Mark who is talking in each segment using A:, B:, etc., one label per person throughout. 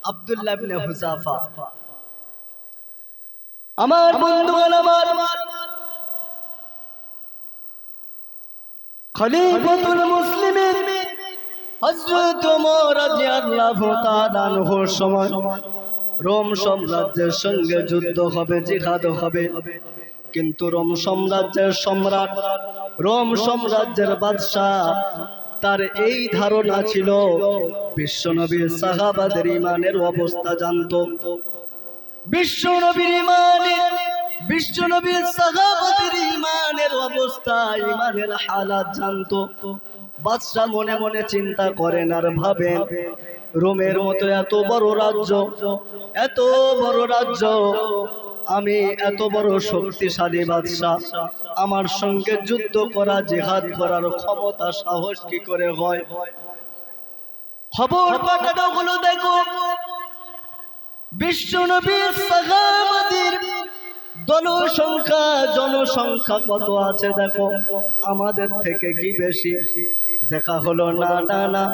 A: আব্দুল্লাহ ইবনে Hudhafa. আমার বন্ধুগণ, আমার খলিফাতুল মুসলিমিন হযরত ওমর রাদিয়াল্লাহু তাআলা আনহুর সময় রোম সাম্রাজ্যের সঙ্গে যুদ্ধ হবে, জিহাদ হবে। কিন্তু রোম সাম্রাজ্যের সম্রাট, রোম সাম্রাজ্যের বাদশা, তার এই ধারণা ছিল বিশ্বনবীর সাহাবাদের ঈমানের অবস্থা জানতো। বিশ্বনবীর সাহাবাদের ঈমানের অবস্থা, ঈমানের হালাত জানতো। বাদশা মনে মনে চিন্তা করেন আর ভাবেন, রোমের মতো এত বড় রাজ্য, আমি এত বড় শক্তিশালী বাদশা, আমার সঙ্গে যুদ্ধ করা, জিহাদ করার ক্ষমতা, সাহস কি করে হয়? খবর পাঠানো হলো, দেখো বিশ্বনবীর সাহাবাদের জনসংখ্যা কত আছে দেখো, আমাদের থেকে কি বেশি? দেখা হলো না,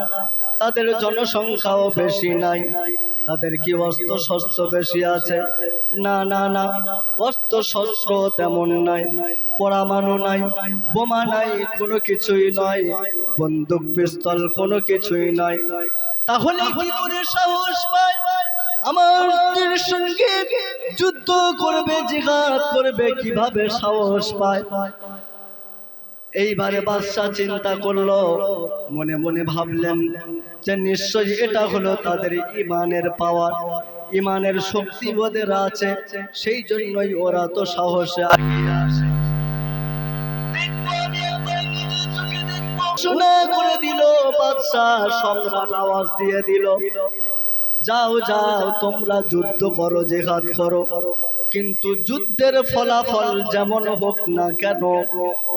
A: তাদের জনসংখ্যাও বেশি নাই। তাদের কি অস্ত্র শস্ত্র বেশি আছে? না, অস্ত্র শস্ত্র তেমন নাই, পরমাণু নাই, বোমা নাই, কোনো কিছুই নয়, বন্দুক পিস্তল কোনো কিছুই নাই। তাহলে কি করে সাহস পায় আমাদের সঙ্গে যুদ্ধ করবে, জিহাদ করবে? কিভাবে সাহস পায়? এইবারে বাদশা চিন্তা করলো, মনে মনে ভাবলেন যে নিশ্চয়ই এটা হলো তাদের ঈমানের পাওয়ার, ঈমানের শক্তি ওদের আছে, সেই জন্যই ওরা তো সাহসে এগিয়ে আসে। ঘোষণা করে দিল বাদশা, সম্রাট আওয়াজ দিয়ে দিল, যাও তোমরা যুদ্ধ করো, জিহাদ করো, কিন্তু যুদ্ধের ফলাফল যেমন হোক না কেন,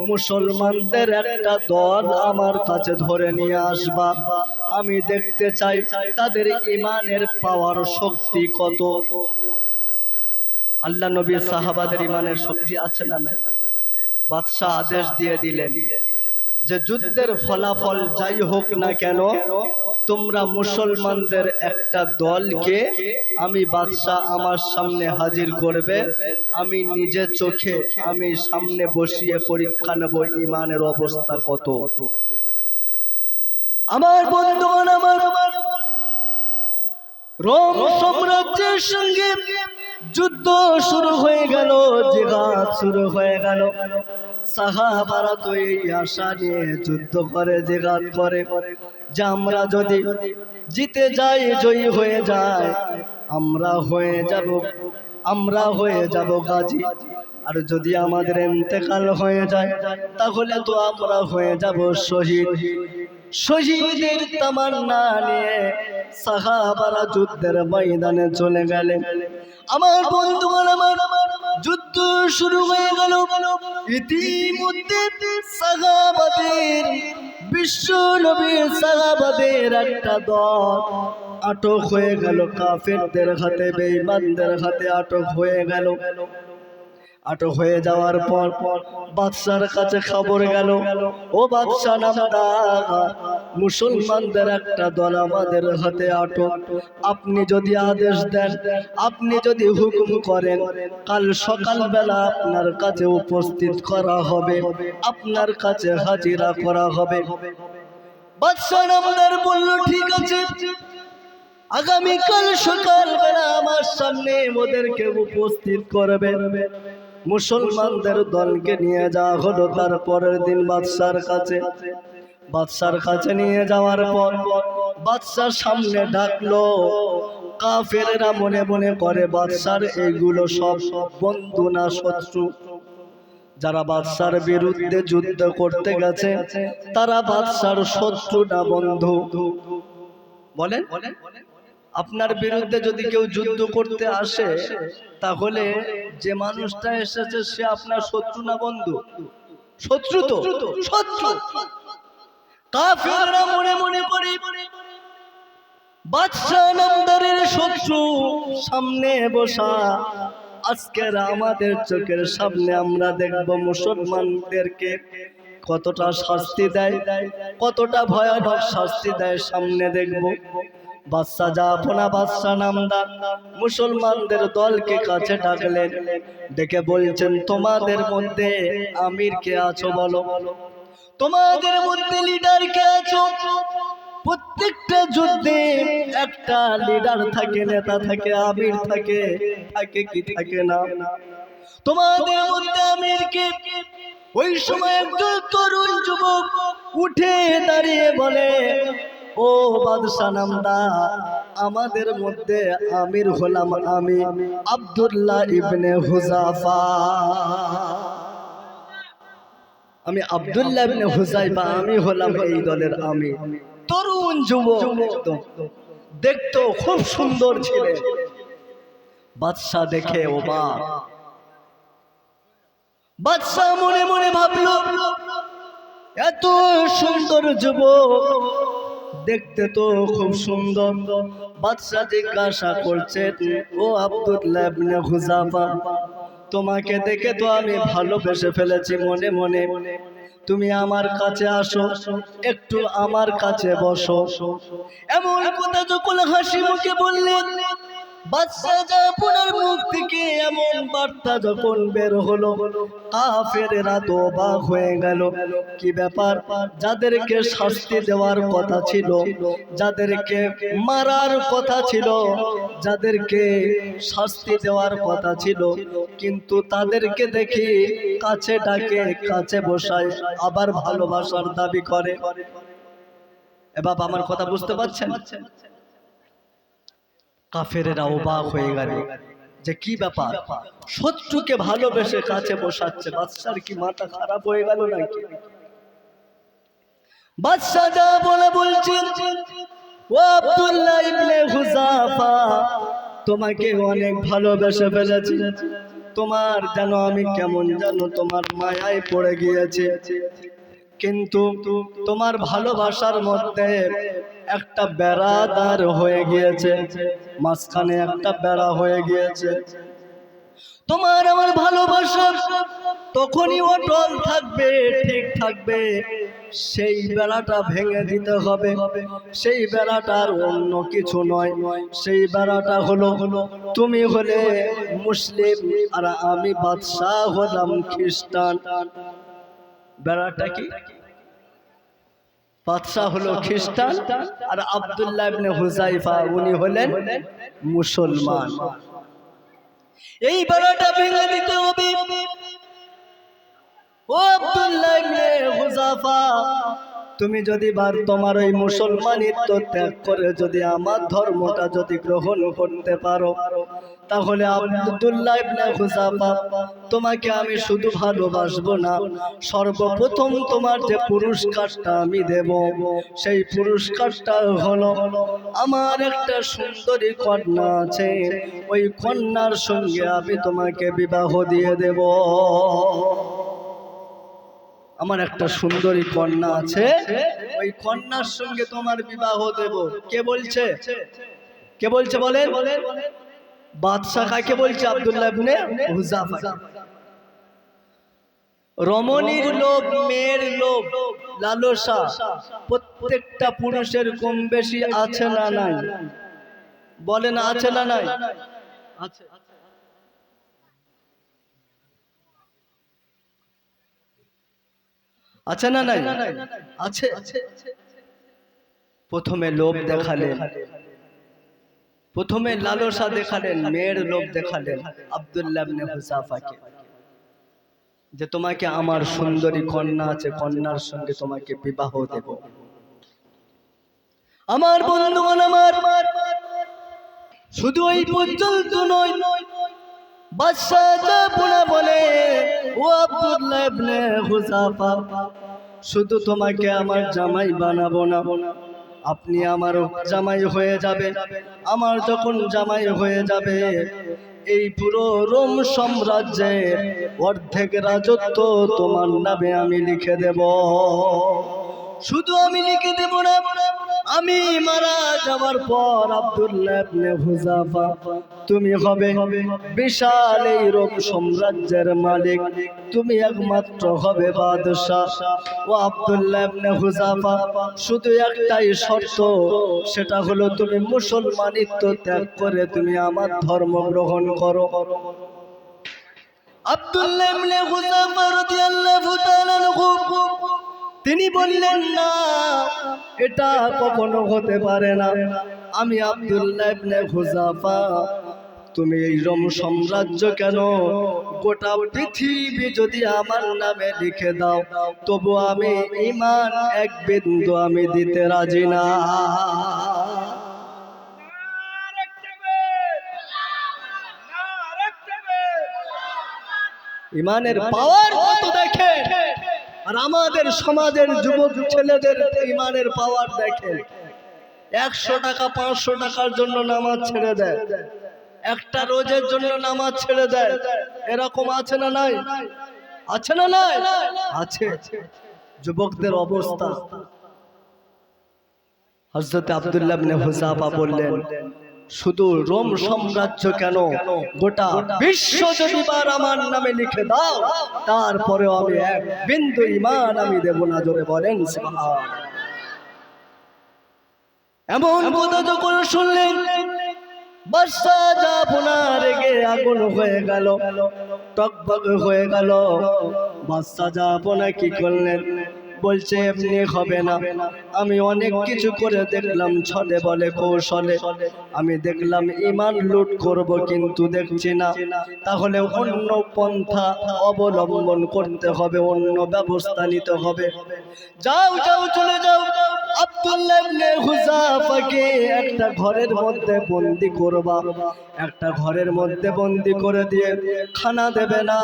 A: মুসলমানদের একটা দল আমার কাছে ধরে নিয়ে আসবা। আমি দেখতে চাই তাদের ঈমানের পাওয়ার শক্তি কত। আল্লাহ নবী সাহাবাদের ঈমানের শক্তি আছে না নাই? বাদশা আদেশ দিয়ে দিলেন যে যুদ্ধের ফলাফল যাই হোক না কেন, তোমরা মুসলমানদের একটা দলকে আমি বাদশা আমার সামনে হাজির করবে, আমি নিজে চোখে আমি সামনে বসিয়ে পরীক্ষা নেব ঈমানের অবস্থা কত। আমার বন্ধুগণ, আমার রোম সাম্রাজ্যের সঙ্গে যুদ্ধ শুরু হয়ে গেল, জিহাদ শুরু হয়ে গেল। সাহাবারা তো এই আশা নিয়ে যুদ্ধ করে, জিহাদ করে যে আমরা যদি জিতে যাই, জয়ী হয়ে যায়, আমরা হয়ে যাব গাজী। আর যদি আমাদের ইন্তেকাল হয়ে যায়, তাহলে তো আমরা হয়ে যাব শহীদ। শহীদের তামান্না নিয়ে সাহাবারা যুদ্ধের ময়দানে চলে গেলেন। আমার বন্ধুগণ, আমার যুদ্ধ শুরু হয়ে গেল। ইতিমধ্যে বিশ্বনবীর সাহাবাদের একটা দল আটক হয়ে গেল, কাফেরদের হাতে, বেঈমানদের হাতে আটক হয়ে গেল। আটক হয়ে যাওয়ার পর বাদশার কাছে খবর গেল, ও বাদশা নামদার, মুসলমানদের একটা দল আমাদের হাতে আটক। আপনি যদি আদেশ দেন, আপনি যদি হুকুম করেন, কাল সকালবেলা আপনার কাছে উপস্থিত করা হবে, আপনার কাছে হাজিরা করা হবে। বাদশা নামদার বলল, ঠিক আছে, আগামীকাল সকালবেলা আমার সামনে ওদেরকে উপস্থিত করবে। মুসলমানদের দলকে নিয়ে যাওয়া হলো। তারপরের দিন বাদশার কাছে নিয়ে যাওয়ার পর বাদশার সামনে ডাকলো। কাফেররা মনে মনে করে বাদশার এইগুলো সব বন্ধু না শত্রু। যারা বাদশার বিরুদ্ধে যুদ্ধ করতে গেছে তারা বাদশার শত্রু না বন্ধু? বলেন, আপনার বিরুদ্ধে যদি কেউ যুদ্ধ করতে আসে, তাহলে যে মানুষটা এসেছে সে আপনার শত্রু না বন্ধু? শত্রু তো, শত্রু। কাফেররা মনে মনে করে বাদশা নামদারের শত্রু সামনে বসা। আজকের আমাদের চোখের সামনে আমরা দেখব মুসলমানদেরকে কতটা শাস্তি দেয়, কতটা ভয়ানক শাস্তি দেয়, সামনে দেখব। বাদশাহ জাফনা বাদশাহ নামদার মুসলমানদের দলকে কাছে ডাকলেন, ডেকে বলছেন, তোমাদের মধ্যে আমির কে আছো বলো, তোমাদের মধ্যে লিডার কে আছো? প্রত্যেকটা যুদ্ধে একটা লিডার থাকে, নেতা থাকে, আমির থাকে, থাকে কি থাকে না? তোমাদের মধ্যে আমির কে? ওই সময় একজন তরুণ যুবক উঠে দাঁড়িয়ে বলে, ও বাদশাহ নামদার, আমাদের মধ্যে আমির হলাম আমি, আব্দুল্লাহ ইবনে হুযাফা। আমি আব্দুল্লাহ ইবনে হুযাফা, আমি হলাম এই দলের আমির। তরুণ যুবক, দেখতো খুব সুন্দর ছিলেন। বাদশাহ দেখে অবাক। বাদশাহ মনে মনে ভাবলো, এত সুন্দর যুবক, দেখতে তো খুব সুন্দর। বাদশাহ জিজ্ঞাসা করছেন, ও আব্দুল্লাহ ইবনে হুযাফা, তোমাকে দেখে তো আমি ভালোবেসে ফেলেছি মনে মনে, তুমি আমার কাছে আসো, একটু আমার কাছে বসো। এমন কথা যখন হাসি মুখে বললেন, বাদশাহ জাফনার মুখ থেকে এমন বার্তা যখন বের হলো, কাফেররা তো অবাক হয়ে গেল। কি ব্যাপার? যাদেরকে শাস্তি দেওয়ার কথা ছিল, যাদেরকে মারার কথা ছিল, যাদেরকে শাস্তি দেওয়ার কথা ছিল, কিন্তু তাদেরকে দেখি কাছে ডাকে, কাছে বসায়, আবার ভালোবাসার দাবি করে। এ বাবা, আমার কথা বুঝতে পারছেন? কাফেরেরা অবাক হয়ে গেল যে কি ব্যাপার, শত্রুকে ভালোবেসে কাছে বসাচ্ছে। বাদশার কি মাথা খারাপ হয়ে গেল নাকি? বাদশা যা বলে বলছেন, ও আব্দুল্লাহ ইবনে হুযাফা, তোমাকে অনেক ভালোবেসে ফেলেছি, তোমার যেন আমি কেমন যেন তোমার মায়ায় পড়ে গিয়েছে, কিন্তু তোমার ভালোবাসার মধ্যে একটা বেড়া দাঁড় হয়ে গিয়েছে, মাঝখানে একটা বেড়া হয়ে গিয়েছে। তোমার আমার ভালোবাসা তখনই অটল থাকবে, ঠিক থাকবে, সেই বেড়াটা ভেঙে দিতে হবে। সেই বেড়াটার অন্য কিছু নয়, সেই বেড়াটা হলো তুমি হলে মুসলিম আর আমি বাদশাহ হলাম খ্রিস্টান। বেড়াটা কি? বাদশাহ হলো খ্রিস্টান আর আব্দুল্লাহ ইবনে হুযাফা উনি হলেন মুসলমান। এই বেড়াটা ভেঙে দিতে হবে। ও আব্দুল্লাহ ইবনে হুযাফা, তুমি যদি তোমার ওই মুসলমানিত্ব ত্যাগ করে যদি আমার ধর্মটা যদি গ্রহণ করতে পারো, তাহলে আব্দুল্লাহ ইবনে হুযাফা, তোমাকে আমি শুধু ভালোবাসবো না, সর্বপ্রথম তোমার যে পুরস্কারটা আমি দেব, সেই পুরস্কারটা হলো আমার একটা সুন্দরী কন্যা আছে, ওই কন্যার সঙ্গে আমি তোমাকে বিবাহ দিয়ে দেব। আমার একটা সুন্দরী কন্যা আছে, ওই কন্যার সঙ্গে তোমার বিবাহ দেব। কে বলছে? কে বলছে বলেন? বাদশা কাকে বলছে? আব্দুল্লাহ ইবনে হুযাফা। রমণীর লোভ, মেয়ের লোভ, লালসা প্রত্যেকটা পুরুষের কম বেশি আছে না নাই? বলেন আছে না নাই? আছে। আছে না নাই? আছে। প্রথমে লোভ দেখালেন, প্রথমে লালসা দেখালেন, মেয়ের লোভ দেখালেন আব্দুল্লাহ ইবনে হুযাফাকে, যে তোমাকে আমার সুন্দরী কন্যা আছে, কন্যার সঙ্গে তোমাকে বিবাহ দেব। আমার বন্ধুগণ, আমার শুধু এই পর্যন্ত নয়, বাদশা জাফনা বলে, ও আব্দুল্লাহ ইবনে হুযাফা, শুধু তোমাকে আমার জামাই বানাবো না, আপনি আমার জামাই হয়ে যাবে। আমার যখন জামাই হয়ে যাবে, এই পুরো রোম সাম্রাজ্যের অর্ধেক রাজত্ব তোমার নামে আমি লিখে দেব। শুধু আমি লিখে দেব না, আমি মারা যাওয়ার পর আব্দুল্লাহ ইবনে হুযাফা তুমি হবে বিশাল এই রোম সাম্রাজ্যের মালিক, তুমি একমাত্র হবে বাদশা। ও আব্দুল্লাহ ইবনে হুযাফা, শুধু একটাই শর্ত, সেটা হলো তুমি মুসলমানিত্ব ত্যাগ করে তুমি আমার ধর্ম গ্রহণ করো। আব্দুল্লাহ ইবনে হুযাফা রাদিয়াল্লাহু তাআলা আনহু তিনি বললেন, না, এটা কখনো হতে পারে না। আমি আব্দুল্লাহ ইবনে হুযাফা, তুমি এই রোম সাম্রাজ্য কেন, গোটা পৃথিবী যদি আমার নামে লিখে দাও, তবু আমি ঈমান এক বিন্দু আমি দিতে রাজি না। ঈমানের পাওয়ার কত দেখেন, আর আমাদের সমাজের যুবক ছেলেদের ঈমানের পাওয়ার দেখেন। 100 টাকা 500 টাকার জন্য নামাজ ছেড়ে দেয়, একটা রোজের জন্য নামাজ ছেড়ে দেয়। এরকম আছে না নাই? আছে না নাই? আছে। যুবকদের অবস্থা। হযরত আব্দুল্লাহ ইবনে হুযাফা বললেন, শুধু রোম সাম্রাজ্য কেন, গোটা বিশ্ব যদি বার আমার নামে লিখে দাও, তারপরেও আমি এক বিন্দু ঈমান আমি দেব না। জোরে বলেন সুবহানাল্লাহ। এমন কথা যখন শুনলেন, বাদশা জাফনা রেগে আগুন হয়ে গেল, টকবক হয়ে গেল। বাদশা জাফনা কি করলেন? বলছে এমনি হবে না, আমি অনেক কিছু করে দেখলাম, ছলে বলে কৌশলে আমি দেখলাম ঈমান লুট করব, কিন্তু দেখছি না। তাহলে অন্য পন্থা অবলম্বন করতে হবে, অন্য ব্যবস্থা নিতে হবে। যাও যাও, চলে যাও, আব্দুল্লাহ ইবনে হুযাফাকে একটা ঘরের মধ্যে বন্দী করবা। একটা ঘরের মধ্যে বন্দী করে দিয়ে খানা দেবে না,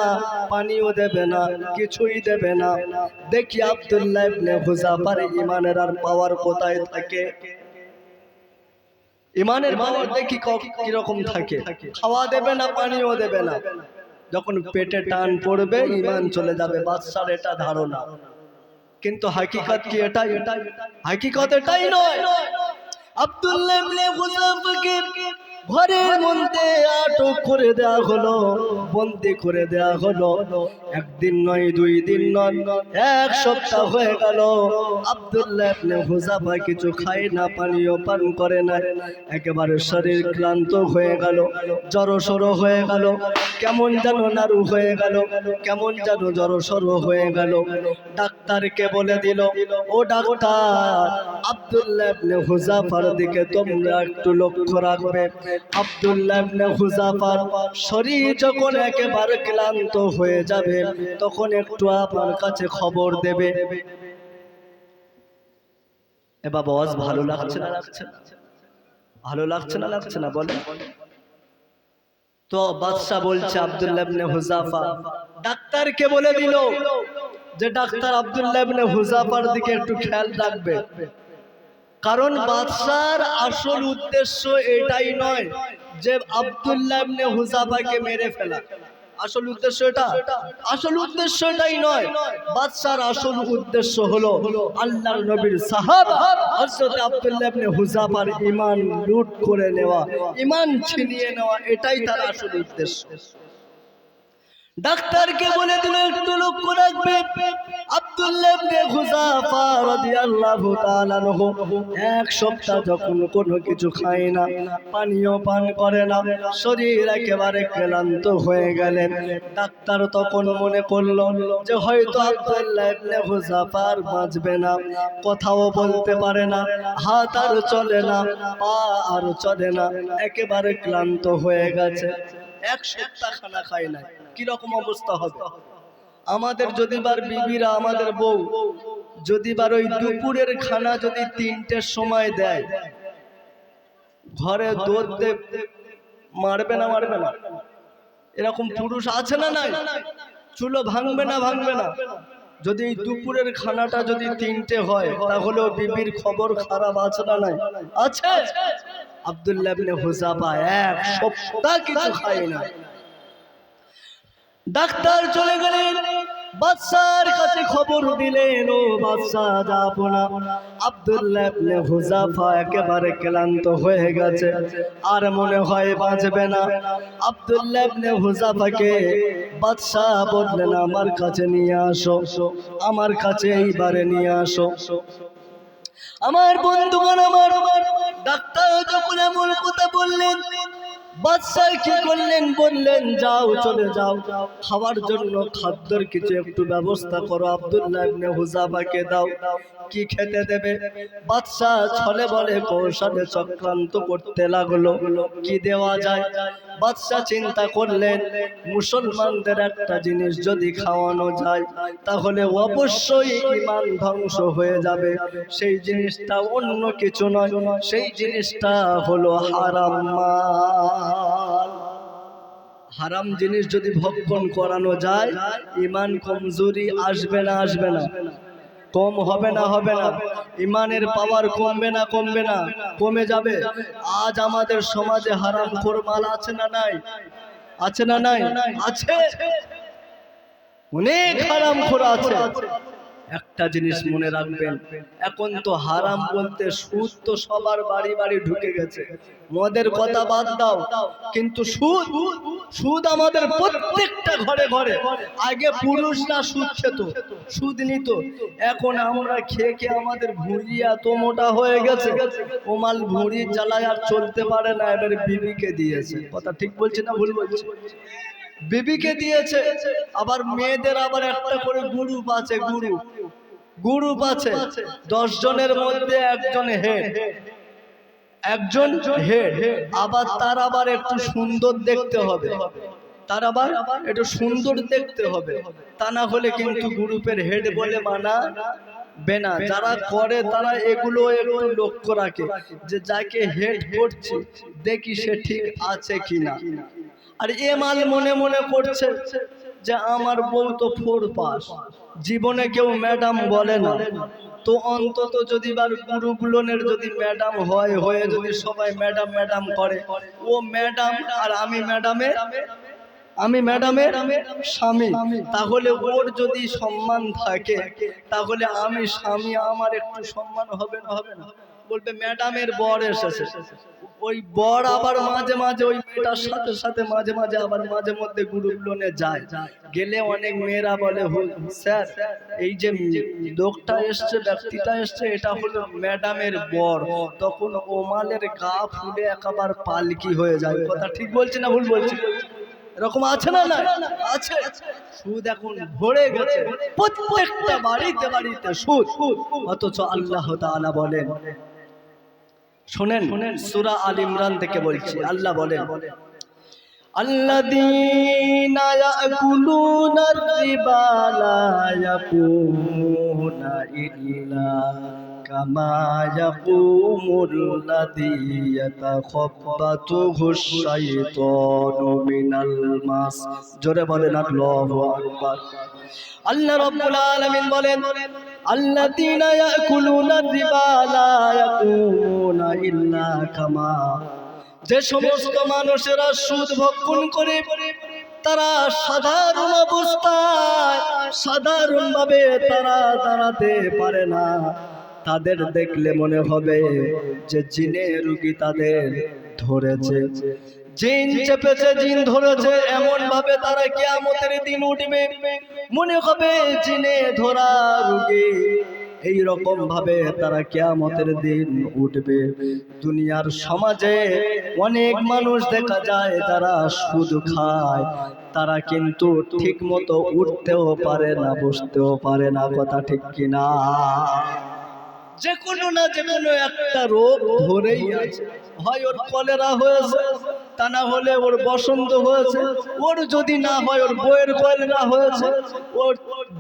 A: পানিও দেবে না, কিছুই দেবে না। দেখি আব্দুল্লাহ ইবনে হুযাফার ঈমানের আর পাওয়ার কোথায় থাকে। ঈমানের পাওয়ার দেখি কি রকম থাকে। খাওয়া দেবে না, পানিও দেবে না। যখন পেটে টান পড়বে ঈমান চলে যাবে। বাদশার এটা ধারণা, কিন্তু হাকিকত কি এটাই? হাকিকত এটাই নয়। আব্দুল্লাহ ইবনে হুযাফাকে ঘরের মধ্যে আটক করে দেয়া হলো, বন্দী করে দেয়া হলো। একদিন নয়, 2 দিন নয়, 1 সপ্তাহ হয়ে গেল। আব্দুল্লাহ ইবনে হুযাফা কিছু খায় না, পানিও পান করে না। একেবারে শরীর ক্লান্ত হয়ে গেল, জড়সড় হয়ে গেল, কেমন যেন নাড়ু হয়ে গেল, কেমন যেন জড়সড় হয়ে গেল। ডাক্তারকে বলে দিল, ও ডাক্তার, আব্দুল্লাহ ইবনে হুযাফার দিকে তোমরা একটু লক্ষ্য রাখবে। আব্দুল্লাহ ইবনে হুযাফার শরীর যখন একেবারে ক্লান্ত হয়ে যাবে, তখন একটু আপনার কাছে খবর দেবে। এ বাবা, আওয়াজ ভালো লাগছে না? লাগছে না? ভালো লাগছে না? লাগছে না? বলে। তো বাদশা বলছে, আব্দুল্লাহ ইবনে হুযাফা ডাক্তারকে বলে দিল যে ডাক্তার আব্দুল্লাহ ইবনে হুযাফার দিকে একটু খেয়াল রাখবে। কারণ বাদশার আসল উদ্দেশ্য এটাই নয় যে আব্দুল্লাহ ইবনে হুযাফাকে মেরে ফেলা। আসল উদ্দেশ্য এটা, আসল উদ্দেশ্য এটাই নয়। বাদশার আসল উদ্দেশ্য হলো আল্লাহর নবীর সাহাবা হযরত আব্দুল্লাহ ইবনে হুযাফার ঈমান লুট করে নেওয়া, ঈমান ছিনিয়ে নেওয়া, এটাই তার আসল উদ্দেশ্য। ডাক্তারকে বলে দিল একটু লক্ষ্য রাখবে। আব্দুল্লাহ ইবনে হুযাফা রাদিয়াল্লাহু তাআলা আনহু 1 সপ্তাহ যখন কোনো কিছু খায় না, পানিও পান করে না, শরীর একেবারে ক্লান্ত হয়ে গেলেন। ডাক্তার তখন মনে করল যে হয়তো আব্দুল্লাহ ইবনে হুযাফা আর বাঁচবে না, কথাও বলতে পারে না, হাত আর চলে না, পা আর চলে না, একেবারে ক্লান্ত হয়ে গেছে। 1 সপ্তাহ খানা খায় না, কি রকম অবস্থা হবে? আমাদের যদি বার বিবিরা, আমাদের বউ যদি বার ওই দুপুরের খানা যদি 3টের সময় দেয়, ঘরে দৌড় দে মারবে না? মারবে না? এরকম পুরুষ আছে না নাই? চুলো ভাঙবে না? ভাঙবে না? যদি এই দুপুরের খানাটা যদি 3টে হয়, তাহলেও বিবির খবর খারাপ আছে না নাই? আছে। আব্দুল্লাহ ইবনে হুযাফা 1 সপ্তাহ কিছু খায় না। ডাক্তার চলে গেলেন, বাদশার কাছে খবর দিলেন, ও বাদশা যাবো না। আব্দুল্লাহ ইবনে হুযাফা একেবারে ক্লান্ত হয়ে গেছে, আর মনে হয় বাঁচবে না। আব্দুল্লাহ ইবনে হুযাফাকে বাদশা বললেন, আমার কাছে নিয়ে আসো, আমার কাছে এইবারে নিয়ে আসো। আমার বন্ধুগণ, আমার ডাক্তার যখন এমন কথা বললেন, বাদশা কি করলেন? বললেন, যাও, চলে যাও, খাওয়ার জন্য খাদ্যের কিছু একটু ব্যবস্থা করো, আব্দুল্লাহ ইবনে হুযাফাকে দাও। কি খেতে দেবে? বাদশা ছলে বলে কৌশলে চক্রান্ত করতে লাগলো, কি দেওয়া যায়। বাদশা চিন্তা করলেন, মুসলমানদের একটা জিনিস যদি খাওয়ানো যায় তাহলে অবশ্যই ঈমান ধ্বংস হয়ে যাবে। সেই জিনিসটা অন্য কিছু নয়, সেই জিনিসটা হলো হারাম মাল। হারাম জিনিস যদি ভক্ষণ করানো যায়, ঈমান কমজোরি আসবে না? আসবে না? কম হবে না? হবে না? ইমানের পাওয়ার কমবে না? কমবে না? কমে যাবে। আজ আমাদের সমাজে হারামখোর মাল আছে না নাই? আছে না নাই? আছে, অনেক হারামখোর আছে। একটা জিনিস মনে রাখবেন, এখন তো হারাম বলতে সুদ তো সবার বাড়ি বাড়ি ঢুকে গেছে। মদের কথা বাদ দাও, কিন্তু সুদ, সুদ আমাদের প্রত্যেকটা ঘরে ঘরে। আগে পুরুষরা সুদ খেত, সুদ নিত, এখন আমরা খেয়ে খেয়ে আমাদের ভুঁড়ি এত মোটা হয়ে গেছে, ও মাল ভুঁড়ির জ্বালায় আর চলতে পারে না, এবার বিবিকে দিয়েছে। কথা ঠিক বলছি না ভুল বলছি? বিবিকে দিয়েছে। আবার মেয়েদের আবার একটা করে গ্রুপ আছে, গ্রুপ আছে, 10 জনের মধ্যে একজন হেড, একজন হেড। আবার তার আবার একটু সুন্দর দেখতে হবে, তার আবার একটু সুন্দর দেখতে হবে, তা না হলে কিন্তু গ্রুপের হেড বলে মানা বেনা। যারা করে তারা এগুলো একটু লক্ষ্য রাখে, যে যাকে হেড করছে দেখি সে ঠিক আছে কিনা। আর এ মাল মনে মনে করছে যে আমার বউ তো 4 পাস, জীবনে কেউ ম্যাডাম বলে না, তো অন্তত যদি গুরুগুলোনের যদি ম্যাডাম হয়, হয়ে যদি সবাই ম্যাডাম ম্যাডাম করে, ও ম্যাডাম আর আমি ম্যাডামের স্বামী, তাহলে ওর যদি সম্মান থাকে তাহলে আমি স্বামী, আমার একটু সম্মান হবে না? হবে না? বলবে ম্যাডামের বর এসেছে, ওই বর আবার মাঝে মাঝে ওই মেয়েটার সাথে সাথে মাঝে মাঝে আবার মাঝে মধ্যে গ্রুপ লোনে যায়, গেলে অনেক মেয়েরা বলে, স্যার এই যে লোকটা এসছে, ব্যক্তিটা এসছে, এটা হলো ম্যাডামের বর। তখন ওমালের গা ফুলে একেবারে পালকি হয়ে যায়। কথা ঠিক বলছি না ভুল বলছি? এরকম আছে না? না আছে। সুদ এখন ভরে গেছে প্রত্যেকটা বাড়িতে বাড়িতে সুদ। অথচ আল্লাহ তাআলা বলেন, শুনেন, সূরা আল ইমরান থেকে বলছি, আল্লাহ বলেন, আল্লাযীনা ইয়াকুলুনা রিবা লা ইয়াকুমুনা ইল্লা কামা ইয়াকুমুল্লাযী ইয়াতাখাব্বাতুহুশ শাইতানু মিনাল মাস। জোরে বলেন আল্লাহু আকবার। আল্লাহ রাব্বুল আলামিন বলেন, আল্লাযীনা ইয়াকুলুনা রিবা লা ইয়াকুমুনা ইল্লা কামা, যে সমস্ত মানুষেরা সুদ ভক্ষণ করে তারা সাধারণ অবস্থায় সাধারণভাবে তারা দাঁড়াতে পারে না, তাদের দেখলে মনে হবে যে জিনে রোগী তাদের ধরেছে, জিন চেপেছে, জিন ধরেছে, এমন ভাবে তারা কিয়ামতের দিন উঠবে, মনে হবে জিনে ধরা রোগী। এই রকম ভাবে তারা কিয়ামতের দিন উঠবে। দুনিয়ার সমাজে অনেক মানুষ দেখা যায় যারা সুদ খায়, তারা কিন্তু ঠিক মতো উঠতেও পারে না, বসতেও পারে না। কথা ঠিক কিনা? যে কোনো না যে কোনো একটা রোগ ধরেই আছে, হয় ওর কলেরা হয়েছে, তা না হলে ওর বসন্ত হয়েছে, ওর যদি না হয় ওর বইয়ের কলেরা হয়েছে, ওর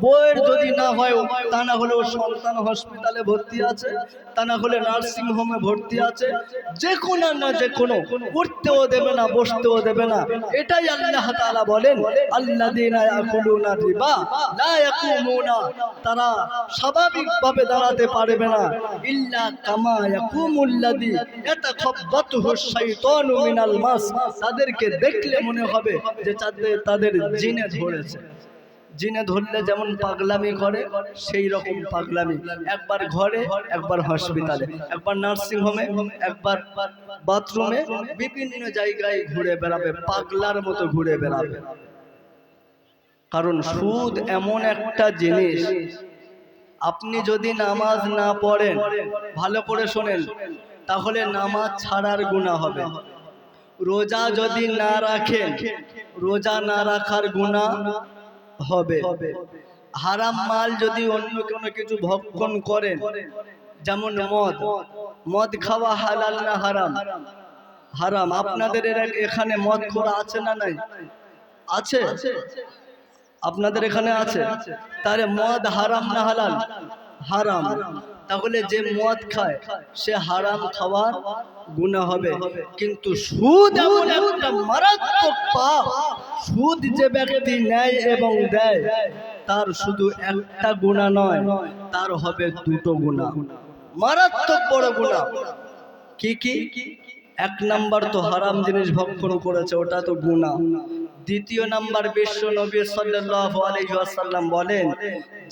A: বইয়ের যদি না হয় তা না হলে ওর সন্তান হসপিটালে ভর্তি আছে, তা না হলে নার্সিং হোমে ভর্তি আছে। যে কোনো না যে কোনো উঠতেও দেবে না, বসতেও দেবে না। এটাই আল্লাহ তাআলা বলেন, আল্লাযীনা ইয়াকুলুনা রিবা লা ইয়াকুমুনা, তারা স্বাভাবিকভাবে দাঁড়াতে পারবে না, ইল্লা কামা ইয়াকুমুল্লাযী ইয়াতাখাব্বাতুহুশ শাইতানু মিনাল মাস, তাদেরকে দেখলে মনে হবে যে তাদের জিনে ধরেছে, জিনে ধরলে যেমন পাগলামি করে সেই রকম পাগলামি, একবার ঘরে, একবার হসপিটালে, একবার নার্সিং হোমে, একবার বাথরুমে, বিভিন্ন জায়গায় ঘুরে বেড়াবে, পাগলার মতো ঘুরে বেড়াবে। কারণ সুদ এমন একটা জিনিস, আপনি যদি নামাজ না পড়েন, ভালো করে শোনেন, তাহলে নামাজ ছাড়ার গুনাহ হবে। রোজা যদি না রাখেন, রোজা না রাখার গুনাহ হবে। হারাম মাল যদি অন্য কোনো কিছু ভক্ষণ করেন, যেমন মদ, মদ খাওয়া হালাল না হারাম? হারাম। আপনাদের এখানে মদ খোরা আছে না নাই? আছে। আপনাদের এখানে আছে। তাহলে মদ হারাম না হালাল? হারাম। তাহলে যে মদ খায় সে হারাম খাওয়ার গুনাহ হবে। কিন্তু সুদ এমন একটা মারাত্মক পাপ, সুদ যে ব্যক্তি নেয় এবং দেয়, তার শুধু একটা গুনাহ নয়, তার হবে দুটো গুনাহ, মারাত্মক বড় গুনাহ। কি কি? এক নাম্বার তো হারাম জিনিস ভক্ষণ করেছে, ওটা তো গুনাহ। দ্বিতীয় নাম্বার, বিশ্ব নবী সাল্লাল্লাহু আলাইহি ওয়াসাল্লাম বলেন,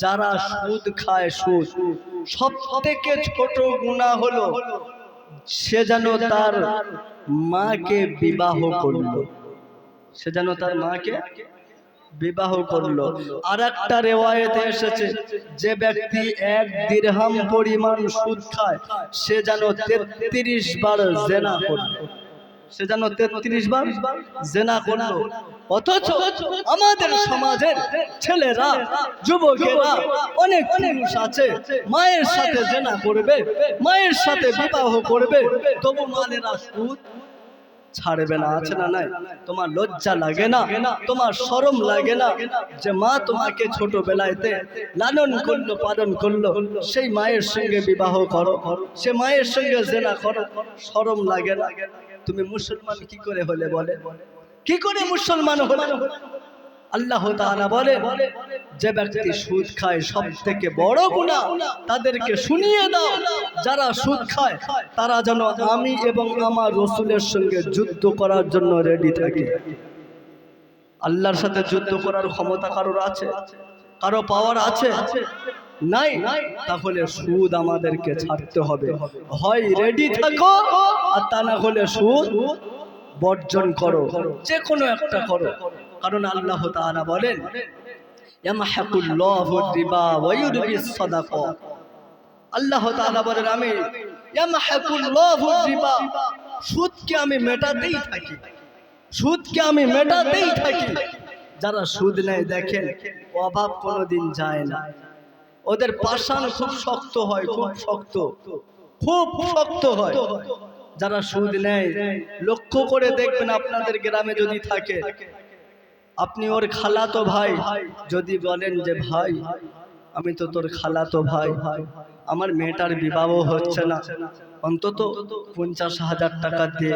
A: যারা সুদ খায়, সুদ সবথেকে ছোট গুনাহ হলো সে যেন তার মাকে বিবাহ করলো, সে যেন তার মাকে বিবাহ করলো। আর একটা রিওয়ায়েতে এসেছে, যে ব্যক্তি 1 দিরহাম পরিমাণ সুদ খায় সে যেন 33 বার জিনা করলো, সে যেন 33 বার জিনা করলো। অথচ আমাদের সমাজের ছেলেরা, যুবকেরা, অনেক পুরুষ আছে মায়ের সাথে জিনা করবে, মায়ের সাথে বিবাহ করবে, তবু মানেরা সুদ ছাড়বে না। আছে না নাই? তোমার লজ্জা লাগে না? তোমার শরম লাগে না যে মা তোমাকে ছোটবেলাতে লালন করলো, পালন করলো, সেই মায়ের সঙ্গে বিবাহ করো, সে মায়ের সঙ্গে জিনা করো? শরম লাগে না? তুমি মুসলমান কি করে হলে? বলে কি করে মুসলমান হলে? আল্লাহ তাআলা বলে, যে ব্যক্তি সুদ খায় সবথেকে বড় গুনাহ, তাদেরকে শুনিয়ে দাও যারা সুদ খায় তারা যেন আমি এবং আমার রাসূলের সঙ্গে যুদ্ধ করার জন্য রেডি থাকে। আল্লাহর সাথে যুদ্ধ করার ক্ষমতা কারোর আছে? কারো পাওয়ার আছে? নাই। তাহলে সুদ আমাদেরকে ছাড়তে হবে। হয় রেডি থাকো, আর তা না হলে সুদ বর্জন করো, যে কোনো একটা করো। কারণ আল্লাহ তাআলা বলেন, ইয়ামহাকুল্লাহু রিবা ওয়া ইউরবিস সাদাকা। আল্লাহ তাআলা বলেন, আমি ইয়ামহাকুল্লাহু রিবা, সুদকে আমি মেটাতেই থাকি, সুদকে আমি মেটাতেই থাকি। যারা সুদ নেয় দেখেন অভাব কোনোদিন যায় না, ওদের পাষাণ খুব শক্ত হয়, খুব শক্ত, খুব শক্ত হয়। যারা সুদ নেয় লক্ষ্য করে দেখবেন, আপনাদের গ্রামে যদি থাকে, আপনি ওর খালাতো ভাই যদি বলেন যে ভাই আমি তো তোর খালাতো ভাই, আমার মেয়েটার বিবাহ হচ্ছে না, অন্তত 50,000 টাকা দিয়ে,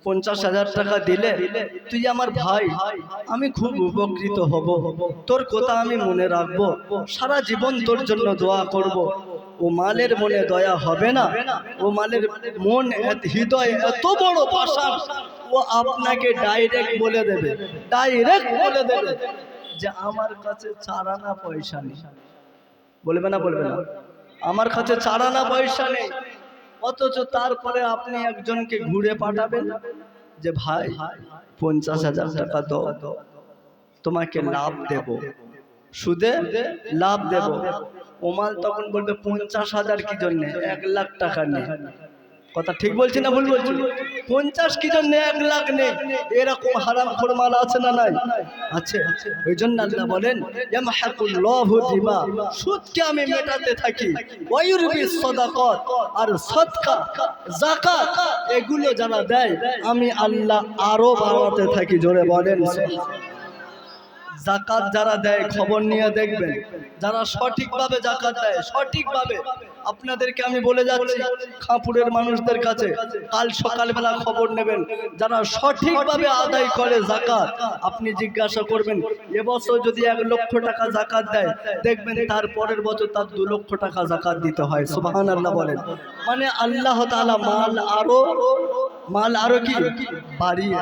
A: 50,000 টাকা দিলে তুই আমার ভাই, আমি খুব উপকৃত হব, তোর কথা আমি মনে রাখবো, সারা জীবন তোর জন্য দোয়া করব। ও মালের মনে দয়া হবে না, ও মালের মন, হৃদয় এত বড় পাষাণ, ও আপনাকে ডাইরেক্ট বলে দেবে, ডাইরেক্ট বলে দেবে যে আমার কাছে 4 আনা পয়সা নেই। বলবে না? বলবে না? আমার কাছে 4 আনা পয়সা নেই। অথচ তারপরে আপনি একজনকে ঘুরে পাঠাবেন যে ভাই 50,000 টাকা দাও, তোমাকে লাভ দেব, সুদে লাভ দেব। ওমাল তখন বলবে 50,000 কি জন্য? 1 লাখ টাকা নেই। কথা ঠিক বলছি না ভুল বলছি? 50 কি জন্য 1 লাখ নেই? এরকম হারামখোর মাল আছে না নাই? আছে। ওই জন্য আল্লাহ বলেন, ইয়ামহাকুল্লাহু রিবা, সুদকে আমি মেটাতে থাকি, ওয়া ইউরবিস সাদাকাত, আর সদকা, যাকাত, এগুলো যারা দেয় আমি আল্লাহ আরো বাড়াতে থাকি। জোরে বলেন সুবহানাল্লাহ। জাকাত যারা দেয় খবর নিয়ে দেখবেন, যারা সঠিকভাবে জাকাত দেয়, সঠিকভাবে, আপনাদেরকে আমি বলে যাচ্ছি খাপুরের মানুষদের কাছে, কাল সকালবেলা খবর নেবেন, যারা সঠিকভাবে আদায় করে জাকাত, আপনি জিজ্ঞাসা করবেন এবছর যদি 1 লক্ষ টাকা জাকাত দেয়, দেখবেন তার পরের বছর তার 2 লক্ষ টাকা জাকাত দিতে হয়। সুবহানাল্লাহ বলেন। মানে আল্লাহ তাআলা মাল আরো কি বাড়িয়ে।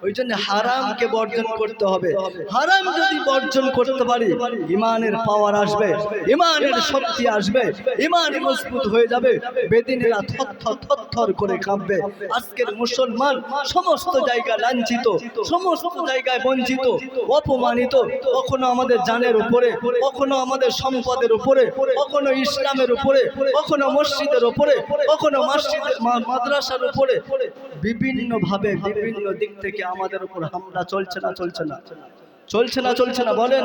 A: ওই জন্য হারামকে বর্জন করতে হবে। হারাম যদি বর্জন করতে পারি ইমানের পাওয়ার আসবে, ইমানের শক্তি আসবে, ইমান মজবুত হয়ে যাবে, বেদিনেরা থর করে কাঁপবে। আজকের মুসলমান সমস্ত জায়গায় লাঞ্ছিত, সমস্ত জায়গায় বঞ্চিত, অপমানিত, কখনো আমাদের জানের উপরে, কখনো আমাদের সম্পদের উপরে, কখনো ইসলামের উপরে, কখনো মসজিদের উপরে, কখনো মাদ্রাসার উপরে, বিভিন্ন ভাবে বিভিন্ন দিক থেকে আমাদের উপর হামলা চলছে না চলছে না বলেন?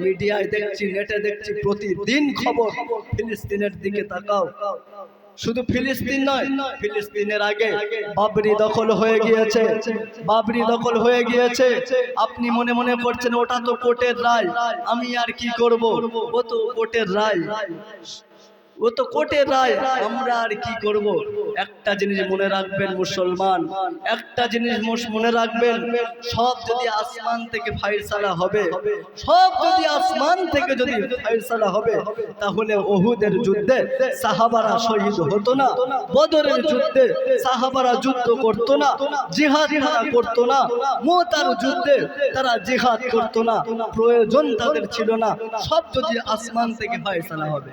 A: মিডিয়ায় দেখছি, নেটে দেখছি, প্রতিদিন খবর। ফিলিস্তিনের দিকে তাকাও, শুধু ফিলিস্তিন নয়, ফিলিস্তিনের আগে বাবরি দখল হয়ে গিয়েছে, বাবরি দখল হয়ে গিয়েছে। আপনি মনে মনে করছেন ওটা তো কোর্টের রায়, আমি আর কি করব, ও তো কোর্টের রায়, ও তো কোর্টের রায়, আমরা আর কি করব। একটা জিনিস মনে রাখবেন মুসলমান, একটা জিনিস মনে রাখবেন, সব যদি আসমান থেকে ফায়সালা হবে, সব যদি আসমান থেকে যদি ফায়সালা হবে, তাহলে উহুদের যুদ্ধে সাহাবারা শহীদ হতো না, বদরের যুদ্ধে সাহাবারা যুদ্ধ করতো না, জিহাদ তারা করতো না, মুতার যুদ্ধে তারা জিহাদ করতো না, প্রয়োজন তাদের ছিল না। সব যদি আসমান থেকে ফায়সালা হবে।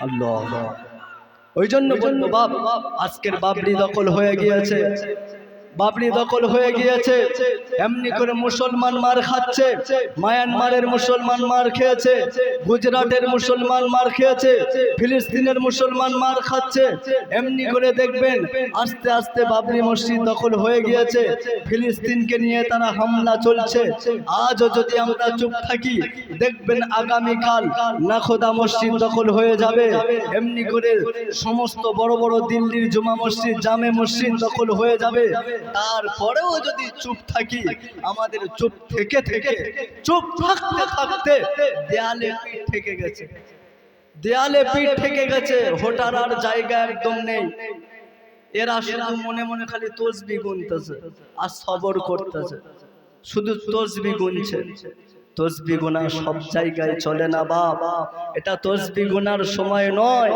A: আল্লাহ, ওই জন্য বলবো বাপ, আজকের বাবরি দখল হয়ে গিয়েছে, বাবরি দখল হয়ে গিয়েছে। এমনি করে মুসলমান মার খাচ্ছে, মায়ানমারের মুসলমান মার খেয়েছে, গুজরাটের মুসলমান মার খেয়েছে, ফিলিস্তিনের মুসলমান মার খাচ্ছে। এমনি করে দেখবেন আস্তে আস্তে বাবরি মসজিদ দখল হয়ে গিয়েছে, ফিলিস্তিনকে নিয়ে তারা হামলা চলছে। আজও যদি আমরা চুপ থাকি, দেখবেন আগামীকাল নাখোদা মসজিদ দখল হয়ে যাবে। এমনি করে সমস্ত বড় বড় দিল্লির জুমা মসজিদ, জামে মসজিদ দখল হয়ে যাবে। তারপরেও যদি চুপ থাকি, আমাদের চুপ থেকে চুপ থাকতে থাকতে দেয়ালে পিঠ ঠেকে গেছে, দেয়ালে পিঠ ঠেকে গেছে, হোটার আর জায়গা একদম নেই। এরা শুধু মনে মনে খালি তসবিহ গুনতেছে আর সবর করতেছে, শুধু তসবিহ গুনছে। তসবিহ গোনা সব জায়গায় চলে না বাপ, এটা তসবিহ গোনার সময় নয়,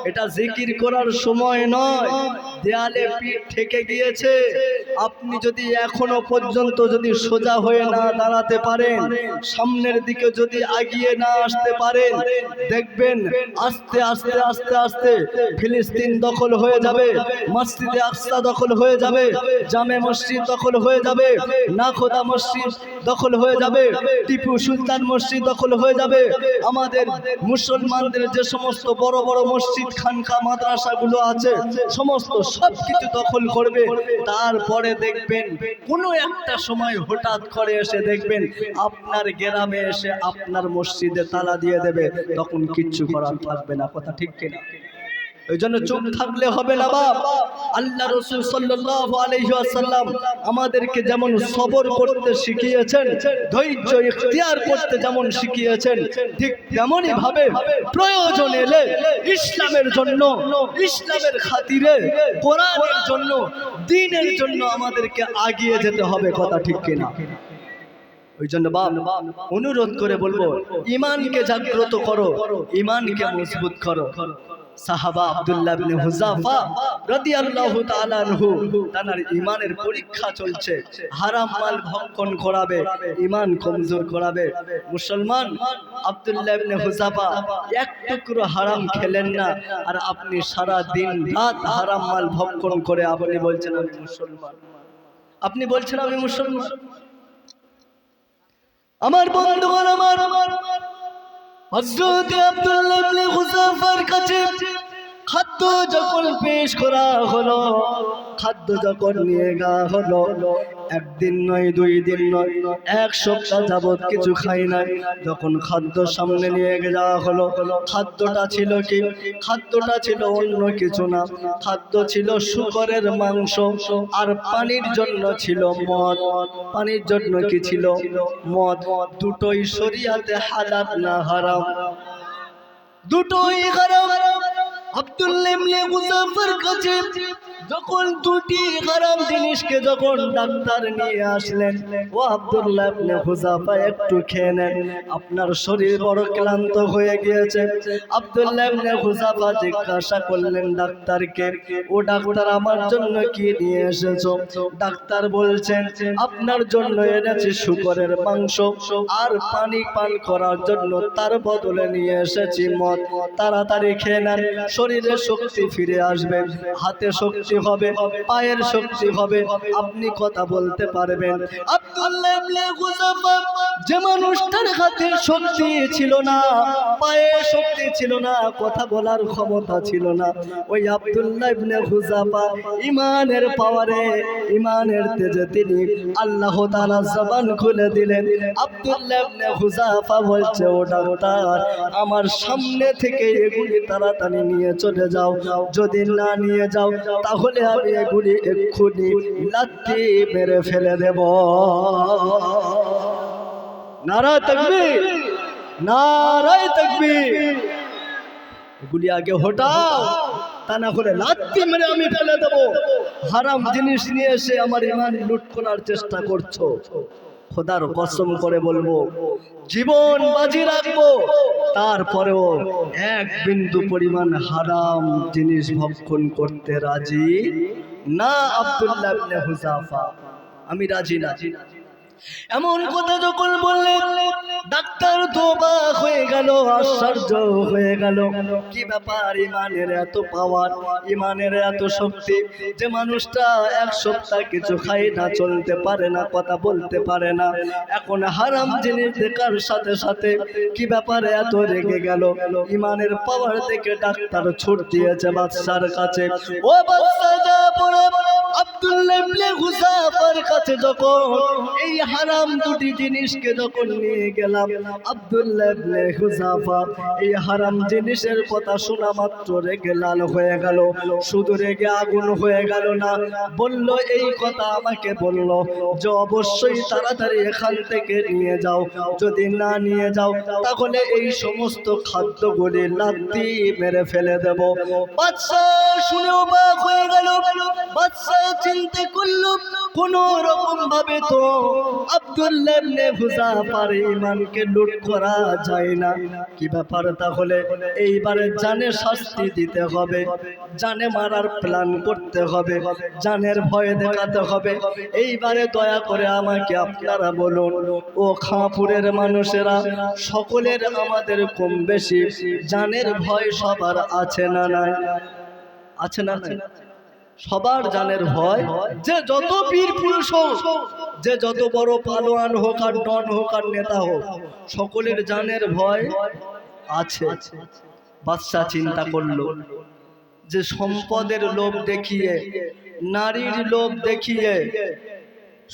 A: এটা জিকির করার সময় নয়। দেয়ালে পিঠ ঠেকে গিয়েছে, আপনি যদি এখনো পর্যন্ত যদি সোজা হয়ে না দাঁড়াতে পারেন, সামনের দিকে যদি এগিয়ে না আসতে পারেন, দেখবেন আস্তে আস্তে আস্তে আস্তে ফিলিস্তিন দখল হয়ে যাবে, মসজিদে আকসা দখল হয়ে যাবে, জামে মসজিদ দখল হয়ে যাবে, নাখোদা মসজিদ দখল হয়ে যাবে, টিপু সুলতান মসজিদ দখল হয়ে যাবে। আমাদের মুসলমানদের যে সমস্ত বড় বড় মসজিদ, খানকা, মাদ্রাসাগুলো আছে, সমস্ত সবকিছু দখল করবে। তারপরে দেখবেন কোনো একটা সময় হঠাৎ করে এসে দেখবেন আপনার গ্রামে এসে আপনার মসজিদে তালা দিয়ে দেবে, তখন কিচ্ছু করার থাকবে না। কথা ঠিক কিনা? ওই জন্য চুপ থাকলে হবে না বাপ। আল্লাহ রাসূল সাল্লাল্লাহু আলাইহি ওয়াসাল্লাম আমাদেরকে যেমন সবর করতে শিখিয়েছেন, ধৈর্য ইখতিয়ার করতে যেমন শিখিয়েছেন, ঠিক তেমনি ভাবে প্রয়োজন এলে ইসলামের জন্য, ইসলামের খাতিরে, কোরআনের জন্য, দ্বীনের জন্য আমাদেরকে এগিয়ে যেতে হবে। কথা ঠিক কিনা? ওই জন্য বাপ অনুরোধ করে বলবো, ঈমানকে জাগ্রত করো, ঈমানকে মজবুত করো। সাহাবা আব্দুল্লাহ ইবনে হুযাফা রাদিয়াল্লাহু তাআলা আনহু, তার ঈমানের পরীক্ষা চলছে, হারাম মাল ভক্ষণ করাবে, ঈমান কমজোর করাবে। মুসলমান আব্দুল্লাহ ইবনে হুযাফা এক টুকরো হারাম খেলেন না, আর আপনি সারা দিন রাত হারাম মাল ভক্ষণ করে আপনি বলছেন আমি মুসলমান, আপনি বলছেন আমি মুসলমান। আমার বন্ধুগণ, আমার হযরত আব্দুল্লাহ ইবনে হুযাফার কাছে খাদ্য যখন পেশ করা হলো, খাদ্য যখন নিয়ে যাওয়া হলো, একদিন নয়, দুই দিন নয়, এক সপ্তাহ যাবত কিছু খাই নাই। যখন খাদ্য সামনে নিয়ে যাওয়া হলো, খাদ্যটা ছিল কি? খাদ্যটা ছিল অন্য কিছু না, খাদ্য ছিল শূকরের মাংস, আর পানির জন্য ছিল মদ। পানির জন্য কি ছিল? মদ। দুটোই শরিয়াতে হালাল না হারাম? দুটোই হারাম। আব্দুল্লাহ ইবনে হুযাফার কাছে যখন দুটি হারাম জিনিসকে যখন ডাক্তার নিয়ে আসলেন, ও আব্দুল্লাহ ইবনে হুযাফা একটু খেয়ে নেন, আপনার শরীর বড় ক্লান্ত হয়ে গিয়েছে। আব্দুল্লাহ ইবনে হুযাফা জিজ্ঞাসা করলেন ডাক্তারকে, ও ডাক্তার আমার জন্য কি নিয়ে এসেছো? ডাক্তার বলছেন আপনার জন্য এনেছি শুকরের মাংস আর পানি পান করার জন্য তার বদলে নিয়ে এসেছি মদ। তাড়াতাড়ি খেয়ে নেন, শরীরে শক্তি ফিরে আসবে, হাতে শক্তি হবে, পায়ের শক্তি হবে, আপনি কথা বলতে পারবেন। আব্দুল্লাহ ইবনে হুযাফা যে মানুষটার হাতে শক্তি ছিল না, পায়ে শক্তি ছিল না, কথা বলার ক্ষমতা ছিল না, ওই আব্দুল্লাহ ইবনে হুযাফা ঈমানের পাওয়ারে, ঈমানের তেজে তিনি আল্লাহ তাআলা জবান খুলে দিলেন। আব্দুল্লাহ ইবনে হুযাফা বলছে, ও ডাক্তার আমার সামনে থেকে এগুলি তাড়াতাড়ি নিয়ে চলে যাও, যদি না নিয়ে যাও তাহলে আমি এগুলি এক্ষুনি লাথি মেরে ফেলে দেব। নারায়ে তাকবীর, নারায়ে তাকবীর। এগুলি আগে হটাও, তা না হলে লাথি মেরে আমি ফেলে দেব। হারাম জিনিস নিয়ে এসে আমার ঈমান লুট করার চেষ্টা করছো। খোদার কসম করে বলবো, জীবন বাজি রাখবো, তারপরেও এক বিন্দু পরিমাণ হারাম জিনিস ভক্ষণ করতে রাজি না। আব্দুল্লাহ ইবনে হুযাফা, আমি রাজি না। এমন কথা যখন বললেন ডাক্তার তো অবাক হয়ে গেল, আশ্চর্য হয়ে গেল। কি ব্যাপার, ঈমানের এত পাওয়ার, ঈমানের এত শক্তি, যে মানুষটা এক সপ্তাহ কিছু খায় না, চলতে পারে না, কথা বলতে পারে না, এখন হারাম জিনিস দেখার সাথে সাথে কি ব্যাপার এত রেগে গেল। ঈমানের পাওয়ার দেখে ডাক্তার ছুট দিয়েছে বাদশার কাছে। ও বাদশা, যা পড়ে আব্দুল্লাহ ইবনে হুযাফার কাছে যখন এই হারাম দুটি জিনিসকে যখন নিয়ে গেলাম, আব্দুল্লাহ ইবনে হুযাফা এই হারাম জিনিসের কথা শোনা মাত্র রেগে লাল হয়ে গেল। শুধু রেগে আগুন হয়ে গেল না, বলল এই কথা আমাকে বলল যে অবশ্যই তাড়াতাড়ি এখান থেকে নিয়ে যাও, যদি না নিয়ে যাও তাহলে এই সমস্ত খাদ্যগুলি লাথি মেরে ফেলে দেব। বাদশা শুনে অবাক হয়ে গেল। বাদশা চিন্তা করল কোন রকম ভাবে তো আব্দুল্লাহ ইবনে হুযাফার ঈমানকে লুট করা যায় না। কি ব্যাপার তাহলে, এইবারে জানে শাস্তি দিতে হবে, জানে মারার প্ল্যান করতে হবে, জানের ভয় দেখাতে হবে। এইবারে দয়া করে আমাকে আপনারা বলুন, ও খাঁপুরের মানুষেরা, সকলের আমাদের কম বেশি জানের ভয় সবার আছে না নাই? আছে না নাই? সবার জানের ভয়, যে যত বীর পুরুষ হোক, যে যত বড় পালোয়ান হোক আর ডন হোক আর নেতা হোক, সকলের জানের ভয় আছে। বাদশা চিন্তা করলো যে সম্পদের লোভ দেখিয়ে, নারীর লোভ দেখিয়ে,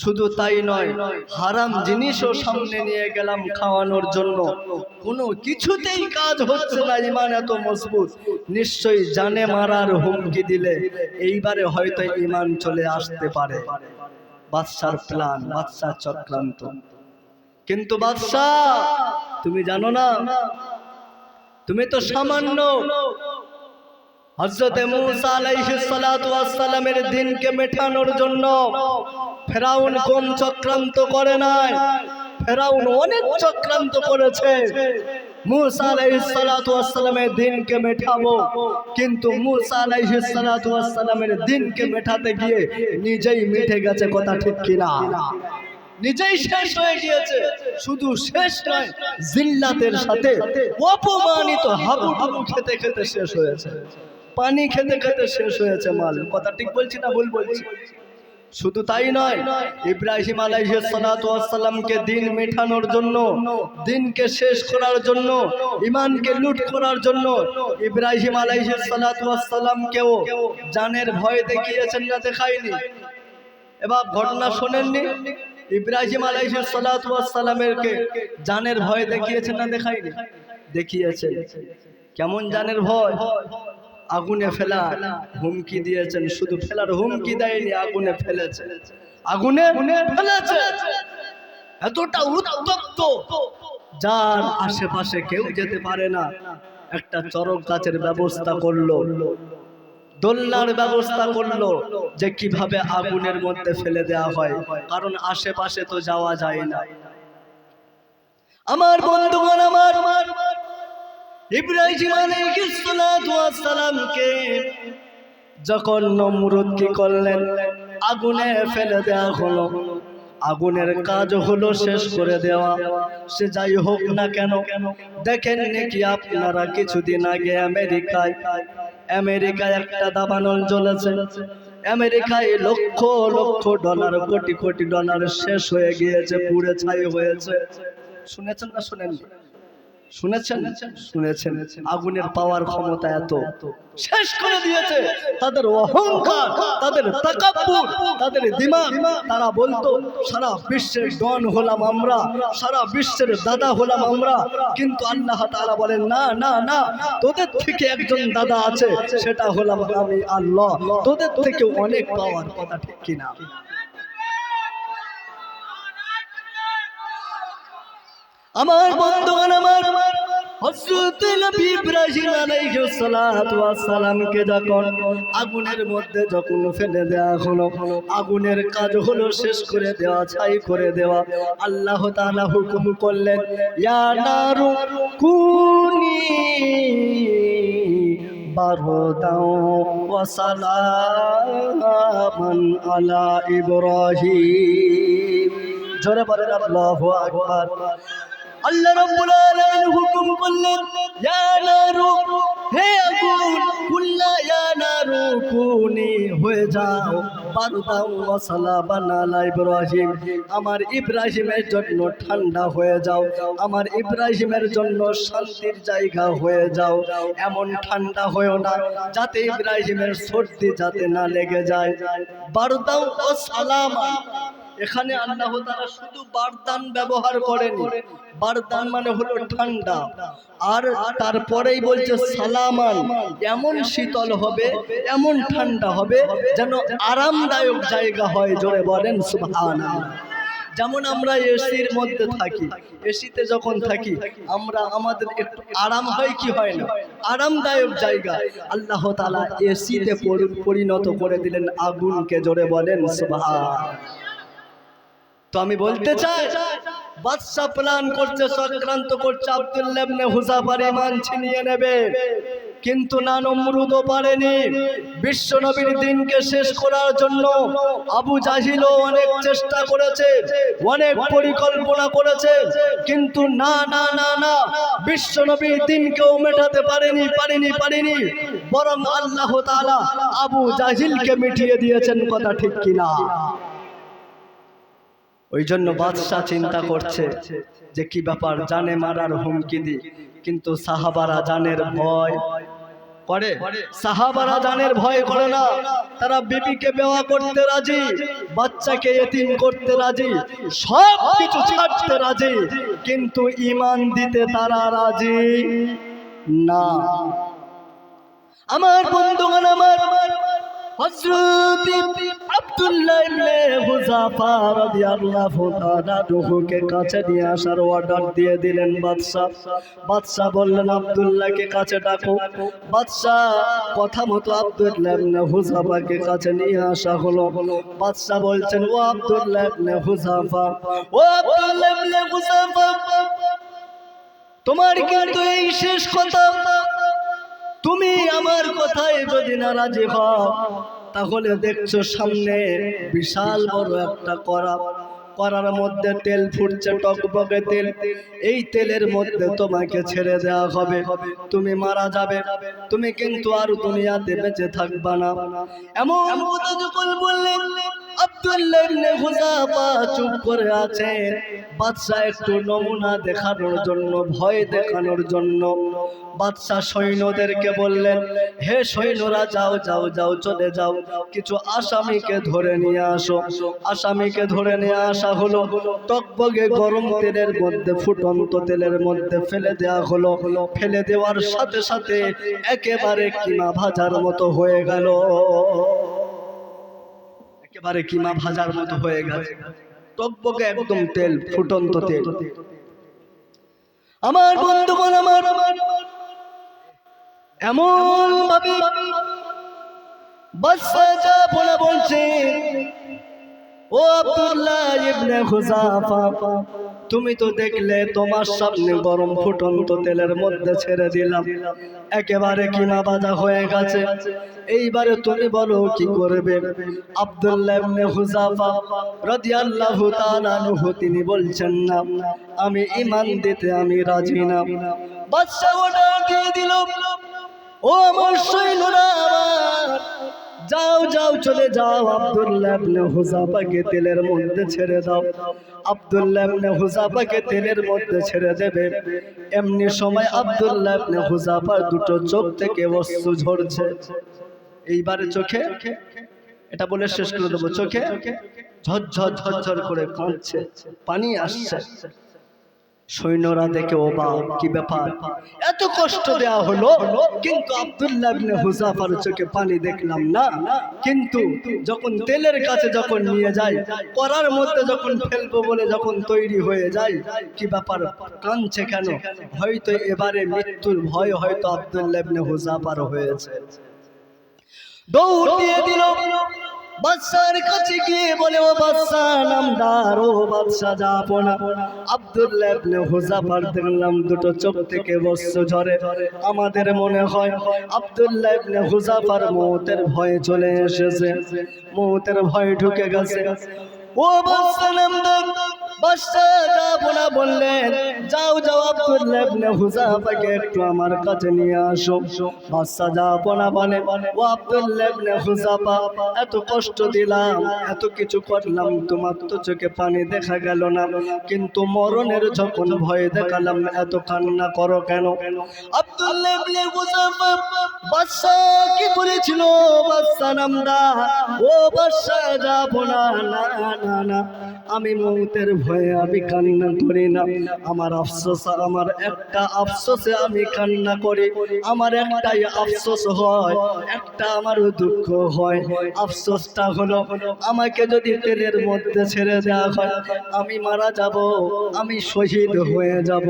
A: শুধু তাই নয় হারাম জিনিসও সামনে নিয়ে গেলাম খাওয়ানোর জন্য, কোনো কিছুতেই কাজ হচ্ছে না, ঈমান এত মজবুত, নিশ্চয়ই জানে মারার হুমকি দিলে এইবারে হয়তো ঈমান চলে আসতে পারে। বাদশার প্ল্যান, বাদশার চক্রান্ত। কিন্তু বাদশা, তুমি জানো না, তুমি তো সামান্য হযরত মূসা আলাইহিস সালাতু ওয়াস সালামের দিনকে মেটানোর জন্য ফেরাউন কোন চক্রান্ত করে নাই? ফেরাউন অনেক চক্রান্ত করেছে মূসা আলাইহিস সালাতু ওয়াস সালামের দিনকে মেটাবো, কিন্তু মূসা আলাইহিস সালাতু ওয়াস সালামের দিনকে মেটাতে গিয়ে নিজেই মিটে গেছে। কথা ঠিক কিনা? নিজেই শেষ হয়ে গিয়েছে। শুধু শেষ নয়, জিল্লাতের সাথে অপমানিত হাবুডুবু খেতে খেতে শেষ হয়েছে, পানি খেতে খেতে শেষ হয়েছে মাল। কথা ঠিক বলছি না ভুল বলছি? শুধু তাই নয়, ইব্রাহিম আলাইহিস সালাতু ওয়াস সালামকে দিন মেটানোর জন্য, দিনকে শেষ করার জন্য, ঈমানকে লুট করার জন্য ইব্রাহিম আলাইহিস সালাতু ওয়াস সালামকেও জানের ভয় দেখিয়েছেন না দেখায়নি? এবার ঘটনা শোনেননি? ইব্রাহিম আলাইহিস সালাতু ওয়াস সালামেরকে জানের ভয় দেখিয়েছেন না দেখায়নি? দেখিয়েছেন। কেমন জানের ভয়? আগুনে ফেলা হুমকি দিয়েছেন। শুধু ফেলার হুমকি দেয়নি, আগুনে ফেলেছে, আগুনে ফেলেছে। এতটা উত্তপ্ত, যার আশেপাশে কেউ যেতে পারে না, একটা চরক গাছের ব্যবস্থা করলো, দোলনার ব্যবস্থা করলো, যে কিভাবে আগুনের মধ্যে ফেলে দেওয়া হয়, কারণ আশেপাশে তো যাওয়া যায় না। আমার বন্ধুগণ, আমার ইব্রাহিম আলাইহিস সালাতু ওয়াস সালামকে যখন নমরুদ কি করলেন, আগুনে ফেলে দেওয়া হলো। আগুনের কাজ হলো শেষ করে দেওয়া। সে যাই হোক না কেন, দেখেন নাকি আপনারা কিছুদিন আগে আমেরিকায় একটা দাবানল জ্বলেছে। আমেরিকায় লক্ষ লক্ষ ডলার, কোটি কোটি ডলার শেষ হয়ে গিয়েছে, পুড়ে ছাই হয়েছে। শুনেছেন না শুনেননি? শুনেছেন? শুনেছেন। আগুনের পাওয়ার ক্ষমতা এত, শেষ করে দিয়েছে। তাদের অহংকার, তাদের তাকাব্বুর, তাদের দিমাগ। তারা বলতো সারা বিশ্বের ডন হলাম আমরা, সারা বিশ্বের দাদা হলাম আমরা। কিন্তু আল্লাহ তাআলা বলেন না না না, তোদের থেকে একজন দাদা আছে, সেটা হলাম আমি আল্লাহ। তোদের থেকে অনেক পাওয়ার, কথা ঠিক কিনা? আমার বন্ধুগণ, আমার হযরত নবী ইব্রাহিম আলাইহিস সালাতু ওয়াস সালামকে যখন আগুনের মধ্যে যখন ফেলে দেওয়া হলো, আগুনের কাজ হলো শেষ করে দেওয়া, ছাই করে দেওয়া। আল্লাহ তাআলা হুকুম করলেন, ইয়া নারু কুনি বারদাও ওয়া সালামান আলা ইব্রাহিম। জোরে বলেন আল্লাহু আকবার। আল্লাহ রাব্বুল আলামিন হুকুম করলেন, ইয়া নারু, হে আগুন, কুল্লা ইয়া নারু কুনি, হয়ে যাও বারদাও ওয়া সালামান আলা ইব্রাহিম। আমার ইব্রাহিমের জন্য ঠান্ডা হয়ে যাও, আমার ইব্রাহিমের জন্য শান্তির জায়গা হয়ে যাও। এমন ঠান্ডা হয়েও না যাতে ইব্রাহিমের সর্দি যাতে না লেগে যায়। বারদাও ওয়া সালামান, এখানে আল্লাহ তাআলা শুধু বারদান ব্যবহার করেনি। বারদান মানে হলো ঠান্ডা, আর তারপরেই বলছে সালামান, এমন শীতল হবে, এমন ঠান্ডা হবে যেন আরামদায়ক জায়গা হয়। জোরে বলেন সুবহানাল্লাহ। যেমন আমরা এসির মধ্যে থাকি, এসিতে যখন থাকি আমরা, আমাদের একটু আরাম হয় কি হয় না? আরামদায়ক জায়গা। আল্লাহ তাআলা এসিতে পরিণত করে দিলেন আগুনকে। জোরে বলেন সুবহানাল্লাহ। তো আমি বলতে চাই, বাদশা প্ল্যান করছে, চক্রান্ত করছে, আব্দুল্লাহ ইবনে হুযাফার ঈমান ছিনিয়ে নেবে, কিন্তু না, নমরুদও পারেনি। বিশ্ব নবীর দিনকে শেষ করার জন্য আবু জাহিলও অনেক চেষ্টা করেছে, অনেক পরিকল্পনা করেছে, কিন্তু না না না না, বিশ্ব নবীর দিনকেও মেটাতে পারেনি। বরং আল্লাহ তাআলা আবু জাহিলকে মিটিয়ে দিয়েছেন। কথা ঠিক কিনা? ওই জন্য বাদশা চিন্তা করছে যে কি ব্যাপার, জানে মারার হুমকি দি, কিন্তু সাহাবারা জানের ভয় করে। সাহাবারা জানের ভয় করে না, তারা বিবিকে বেওয়া করতে রাজি, বাচ্চাকে এতিম করতে রাজি, সব কিছু ছাড়তে রাজি, কিন্তু ঈমান দিতে তারা রাজি না। আমার বন্ধুগণ, আমার হযরত আব্দুল্লাহ ইবনে হুযাফা রাদিয়াল্লাহু তাআলা আনহুকে কাছে নিয়ে আসার অর্ডার দিয়ে দিলেন বাদশা বললেন, আব্দুল্লাহকে কাছে ডাকো। বাদশা কথা মতো আব্দুল্লাহ ইবনে হুযাফাকে কাছে নিয়ে আসা হলো। বাদশা বলছেন, ও আব্দুল্লাহ ইবনে হুযাফা, ও আব্দুল্লাহ ইবনে হুযাফা, তোমার কিন্তু এই শেষ কথা। তুমি আমার কথায় যদি নারাজি হও, তাহলে দেখছো সামনে বিশাল বড় একটা কড়ার মধ্যে তেল ফুটছে, টকবকে তেল। এই তেলের মধ্যে তোমাকে ছেড়ে দেওয়া হবে, তুমি মারা যাবে, তুমি কিন্তু আর দুনিয়াতে বেঁচে থাকবা না। এমন কথা যখন বললেন, আব্দুল্লাহ ইবনে হুযাফা চুপ করে আছেন। বাদশা একটু নমুনা দেখানোর জন্য, ভয় দেখানোর জন্য বাদশা সৈন্যদেরকে বললেন, হে সৈন্যরা, যাও যাও যাও, চলে যাও, কিছু আসামিকে ধরে নিয়ে আসো। আসামিকে ধরে নিয়ে আসা হলো, টকবগে গরম তেলের মধ্যে, ফুটন্ত তেলের মধ্যে ফেলে দেওয়া হলো। ফেলে দেওয়ার সাথে সাথে একেবারে কিমা ভাজার মতো হয়ে গেল, একেবারে কিমা ভাজার মতো হয়ে গেছে, টকবগে একদম তেল, ফুটন্ত তেল। আমার বন্ধুগণ, আমার এমন ভাবে বাদশা জাফর বলছে, ও আব্দুল্লাহ ইবনে হুযাফা, তুমি তো দেখলে তোমার সামনে গরম ফুটন্ত তেলের মধ্যে ছেড়ে দিলাম, একেবারে কিমা বাজা হয়ে গেছে, এইবারে তুমি বলো কি করবে? আব্দুল্লাহ ইবনে হুযাফা রাদিয়াল্লাহু তাআলা আনহু তিনি বলছেন, না, আমি ঈমান দিতে আমি রাজি না। বাদশা অর্ডার দিয়ে দিল, ও আমার সৈন্যরা, যাও যাও চলে যাও, আব্দুল্লাহ ইবনে হুযাফাকে তেলের মধ্যে ছেড়ে দাও। আব্দুল্লাহ ইবনে হুযাফাকে তেলের মধ্যে ছেড়ে দেবে, এমনি সময় আব্দুল্লাহ ইবনে হুযাফার দুটো চোখ থেকে অশ্রু ঝরছে। এইবারে চোখে, এটা বলে শেষ করে দেবো, চোখে ঝরঝর ঝরঝর করে কাঁদছে, পানি আসছে। সৈন্যরা দেখে অবাক, কি ব্যাপার, এত কষ্ট দেওয়া হলো কিন্তু আব্দুল্লাহ ইবনে হুযাফার চোখে পানি দেখলাম না। কিন্তু যখন তেলের কাছে যখন নিয়ে যায়, করার মধ্যে যখন ফেলবো বলে যখন তৈরি হয়ে যায়, কি ব্যাপার, কাঁদছে কেন? হয়তো এবারে মৃত্যুর ভয় হয়তো আব্দুল্লাহ ইবনে হুযাফার হয়েছে। দৌড় দিয়ে দিল বাদশার কাছে গিয়ে বলে, ও বাদশা নামদার, ও বাদশা জাফর, আব্দুল্লাহ ইবনে হুযাফার দেখলাম দুটো চোখ থেকে অশ্রু ঝরে, আমাদের মনে হয় আব্দুল্লাহ ইবনে হুযাফার মওতের ভয়ে চলে এসেছে, মওতের ভয় ঢুকে গেছে। ও বাদশা নামদার, বাদশা জাফর বললেন, যাও যাও আব্দুল্লাহ ইবনে হুযাফাকে একটু আমার কাছে নিয়ে আসো। বাদশা জাফর বলে, ও আব্দুল্লাহ ইবনে হুযাফা, এত কষ্ট দিলাম, এত কিছু করলাম, তোমার তো চোখে পানি দেখা গেল না, কিন্তু মরণের যখন ভয় দেখালাম এত কান্না করো কেন? আব্দুল্লাহ ইবনে হুযাফা বাদশা কি বলেছিল, বাদশা নামদার, ও বাদশা জাফর, না না না, আমি মওতের ভয়ে আমি কান্না করি না, আমার আফসোস, আমার একটা আফসোসে আমি কান্না করি, আমার একটাই আফসোস হয়, একটা আমার দুঃখ হয়। আফসোসটা হলো, আমাকে যদি তেলের মধ্যে ছেড়ে দেওয়া হয়, আমি মারা যাব, আমি শহীদ হয়ে যাব,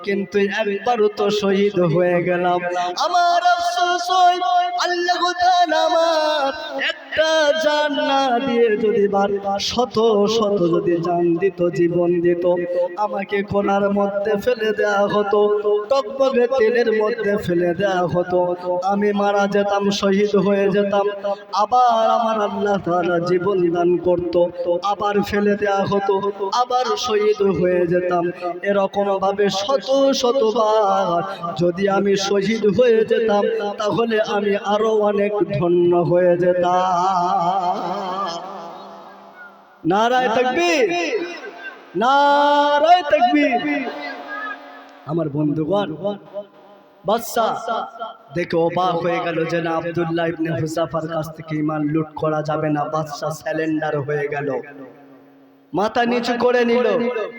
A: কিন্তু একবারও তো শহীদ হয়ে গেলাম। আমার আফসোস হয়, আল্লাহ তাআলা আমার একটা জান না দিয়ে যদি শত শত যদি জান দিত, জীবন দিত, আমাকে কোনার মধ্যে ফেলে দেওয়া হতো, টকবগে তেলের মধ্যে ফেলে দেওয়া হতো, আমি মারা যেতাম, শহীদ হয়ে যেতাম, আবার আমার আল্লাহ তাআলা জীবন দান করত, আবার ফেলে দেওয়া হতো, আবার শহীদ হয়ে যেতাম। এরকম ভাবে শত শতবার যদি আমি শহীদ হয়ে যেতাম, তাহলে আমি আরো অনেক ধন্য হয়ে যেতাম। নারায়ে তাকবীর, নারায়ে তাকবীর। আমার বন্ধুগণ, বাদশা দেখে অবাক হয়ে গেল যে না, আব্দুল্লাহ ইবনে হুযাফার কাছ থেকে ঈমান লুট করা যাবে না। বাদশা স্যালেন্ডার হয়ে গেল, মাথা নিচু করে নিল,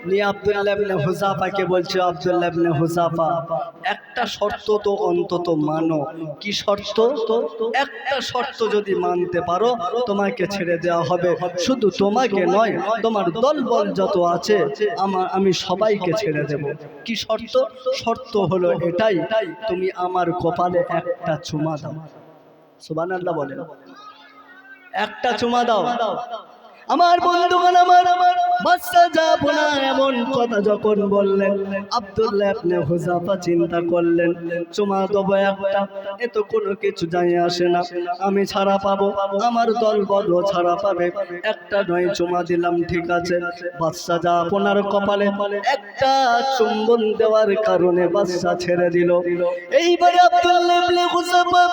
A: নিয়ে আব্দুল্লাহ ইবনে হুযাফাকে বলছে, আব্দুল্লাহ ইবনে হুযাফা, একটা শর্ত তো অন্তত মানো। কি শর্ত? একটা শর্ত যদি মানতে পারো তোমাকে ছেড়ে দেওয়া হবে, শুধু তোমাকে নয়, তোমার দলবল যত আছে আমি সবাইকে ছেড়ে দেব। কি শর্ত? শর্ত হলো এটাই, তুমি আমার কপালে একটা চুমা দাও। সুবহানাল্লাহ বলেন, একটা চুমা দাও। আমার বন্ধুগণ, আমার বাদশা জাফর এমন কথা যখন বললেন, আব্দুল্লাহ ইবনে হুযাফা চিন্তা করলেন, চুমা দেবো একটা, এ তো কোনো কিছু যায় আসে না, আমি ছাড়া পাবো, আমার দল বড় ছাড়া পাবে, একটা নয় চুমা দিলাম, ঠিক আছে। বাদশা জাফর কপালে একটা চুম্বন দেওয়ার কারণে বাদশা ছেড়ে দিল। এইবারে আব্দুল্লাহ ইবনে হুযাফা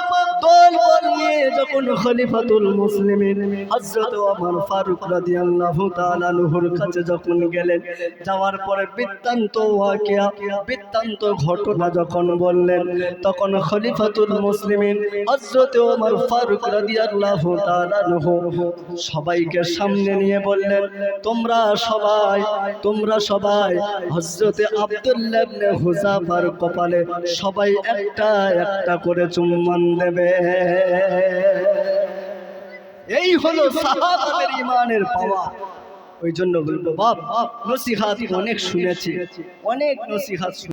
A: দল বল নিয়ে যখন খলিফাতুল মুসলিমিন হযরত ওমর ফারুক রাদিয়াল্লাহু তাআলা আনহুর কাছে যখন গেলেন, যাওয়ার পরে বৃত্তান্ত ওয়াকিয়া, বৃত্তান্ত ঘটনা যখন বললেন, তখন খলিফাতুল মুসলিমিন হযরত ওমর ফারুক রাদিয়াল্লাহু তাআলা আনহু সবাইকে সামনে নিয়ে বললেন, তোমরা সবাই হযরত আব্দুল্লাহ ইবনে হুযাফার কপালে সবাই একটা একটা করে চুম্বন দেবে। এই হলো সাহাবাদের ঈমানের পাওয়া। ওই জন্য বলবো, বাপ নসিহত অনেক শুনেছি, অনেক নসিহত